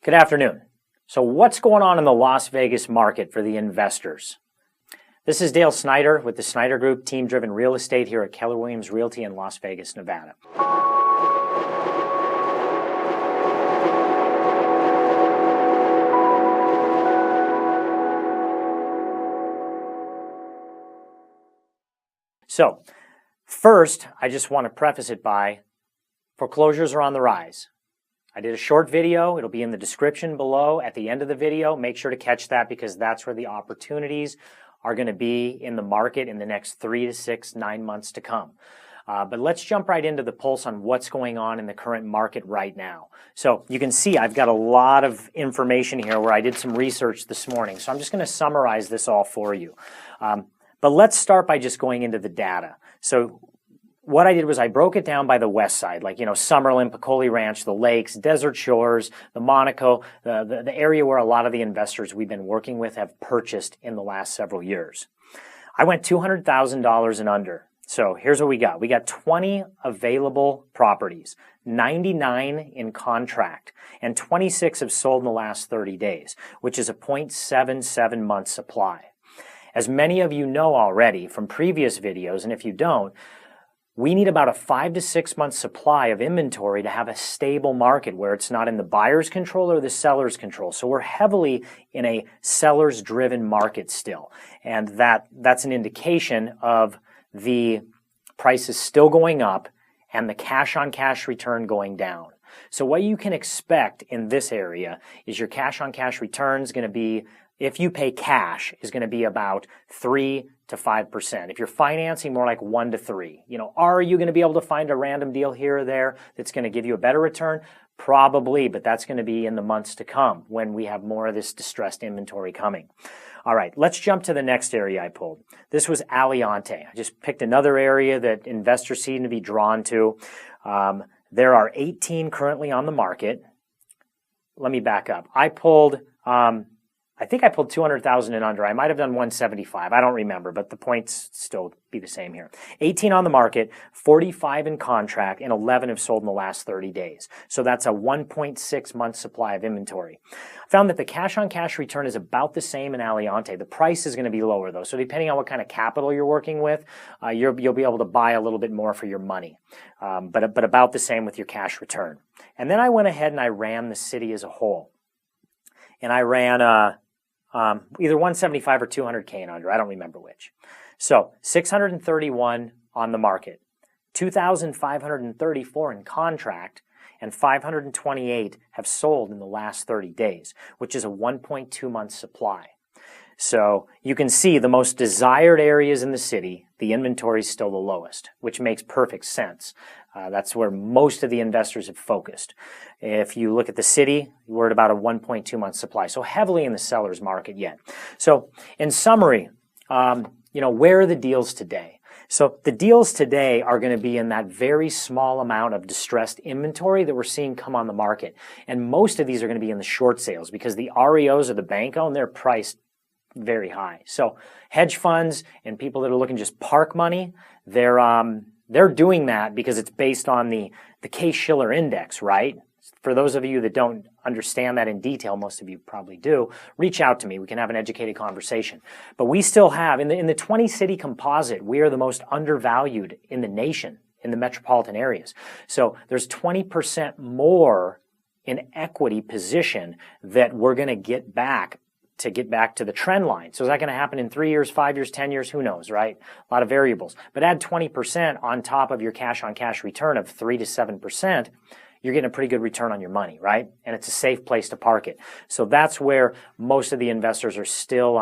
Good afternoon. So what's going on in the Las Vegas market for the investors? This is Dale Snyder with the Snyder Group, team-driven real estate here at Keller Williams Realty in Las Vegas, Nevada. So first, I just want to preface it by foreclosures are on the rise. I did a short video. It'll be in the description below at the end of the video. Make sure to catch that because that's where the opportunities are going to be in the market in the next 3 to 6, 9 months to come. But let's jump right into the pulse on what's going on in the current market right now. So you can see I've got a lot of information here where I did some research this morning. So I'm just going to summarize this all for you. But let's start by just going into the data. So what I did was I broke it down by the west side, like, Summerlin, Piccoli Ranch, the lakes, Desert Shores, the Monaco, the area where a lot of the investors we've been working with have purchased in the last several years. I went $200,000 and under. So here's what we got. We got 20 available properties, 99 in contract, and 26 have sold in the last 30 days, which is a 0.77 month supply. As many of you know already from previous videos, and if you don't, we need about a 5 to 6 month supply of inventory to have a stable market where it's not in the buyer's control or the seller's control. So we're heavily in a seller's driven market still. And that's an indication of the prices still going up and the cash on cash return going down. So what you can expect in this area is your cash on cash return is going to be, if you pay cash, is going to be about 3 to 5%. If you're financing, more like 1 to 3. Are you going to be able to find a random deal here or there that's going to give you a better return? Probably, but that's going to be in the months to come when we have more of this distressed inventory coming. All right, let's jump to the next area I pulled. This was Aliante. I just picked another area that investors seem to be drawn to. There are 18 currently on the market. Let me back up. I think I pulled 200,000 and under. I might have done 175. I don't remember, but the points still be the same here. 18 on the market, 45 in contract, and 11 have sold in the last 30 days. So that's a 1.6 month supply of inventory. I found that the cash on cash return is about the same in Aliante. The price is going to be lower though. So depending on what kind of capital you're working with, you'll be able to buy a little bit more for your money. But about the same with your cash return. And then I went ahead and I ran the city as a whole. And I ran either 175 or 200K and under. I don't remember which. So 631 on the market, 2,534 in contract, and 528 have sold in the last 30 days, which is a 1.2 month supply. So you can see the most desired areas in the city, the inventory is still the lowest, which makes perfect sense. That's where most of the investors have focused. If you look at the city, we're at about a 1.2 month supply, so heavily in the seller's market yet. So in summary, where are the deals today? So the deals today are going to be in that very small amount of distressed inventory that we're seeing come on the market. And most of these are going to be in the short sales because the REOs or the bank-owned, they're priced very high. So hedge funds and people that are looking just park money, they're doing that because it's based on the Case-Shiller index, right? For those of you that don't understand that in detail, most of you probably do, reach out to me. We can have an educated conversation. But we still have, in the 20-city composite, we are the most undervalued in the nation, in the metropolitan areas. So there's 20% more in equity position that we're going to get back to the trend line. So is that going to happen in 3 years, 5 years, 10 years? Who knows, right? A lot of variables. But add 20% on top of your cash on cash return of 3 to 7%, you're getting a pretty good return on your money, right? And it's a safe place to park it. So that's where most of the investors are still,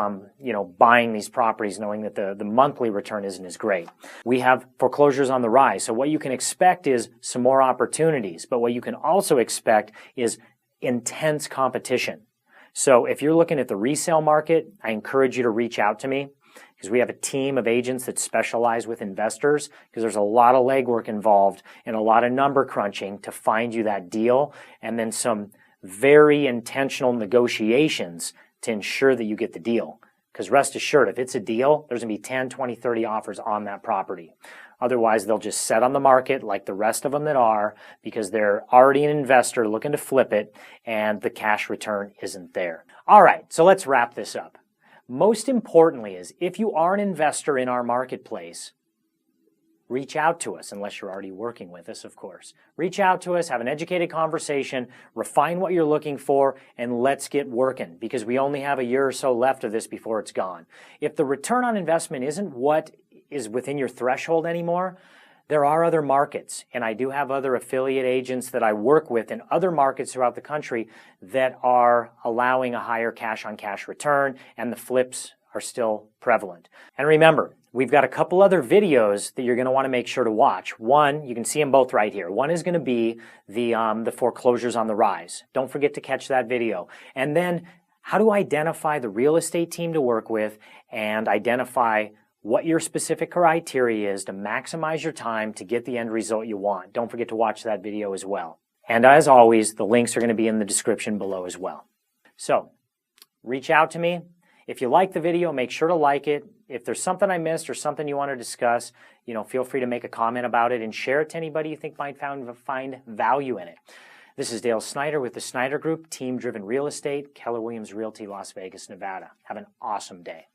buying these properties knowing that the monthly return isn't as great. We have foreclosures on the rise. So what you can expect is some more opportunities. But what you can also expect is intense competition. So if you're looking at the resale market, I encourage you to reach out to me because we have a team of agents that specialize with investors because there's a lot of legwork involved and a lot of number crunching to find you that deal and then some very intentional negotiations to ensure that you get the deal. Because rest assured, if it's a deal, there's going to be 10, 20, 30 offers on that property. Otherwise, they'll just set on the market like the rest of them that are, because they're already an investor looking to flip it and the cash return isn't there. All right, so let's wrap this up. Most importantly is, if you are an investor in our marketplace, reach out to us, unless you're already working with us, of course. Reach out to us, have an educated conversation, refine what you're looking for, and let's get working, because we only have a year or so left of this before it's gone. If the return on investment isn't what is within your threshold anymore, there are other markets, and I do have other affiliate agents that I work with in other markets throughout the country that are allowing a higher cash-on-cash return, and the flips are still prevalent. And remember, we've got a couple other videos that you're going to want to make sure to watch. One, you can see them both right here. One is going to be the foreclosures on the rise. Don't forget to catch that video. And then how to identify the real estate team to work with and identify what your specific criteria is to maximize your time to get the end result you want. Don't forget to watch that video as well. And as always, the links are going to be in the description below as well. So, reach out to me. If you like the video, make sure to like it. If there's something I missed or something you want to discuss, feel free to make a comment about it and share it to anybody you think might find value in it. This is Dale Snyder with the Snyder Group, Team Driven Real Estate, Keller Williams Realty, Las Vegas, Nevada. Have an awesome day.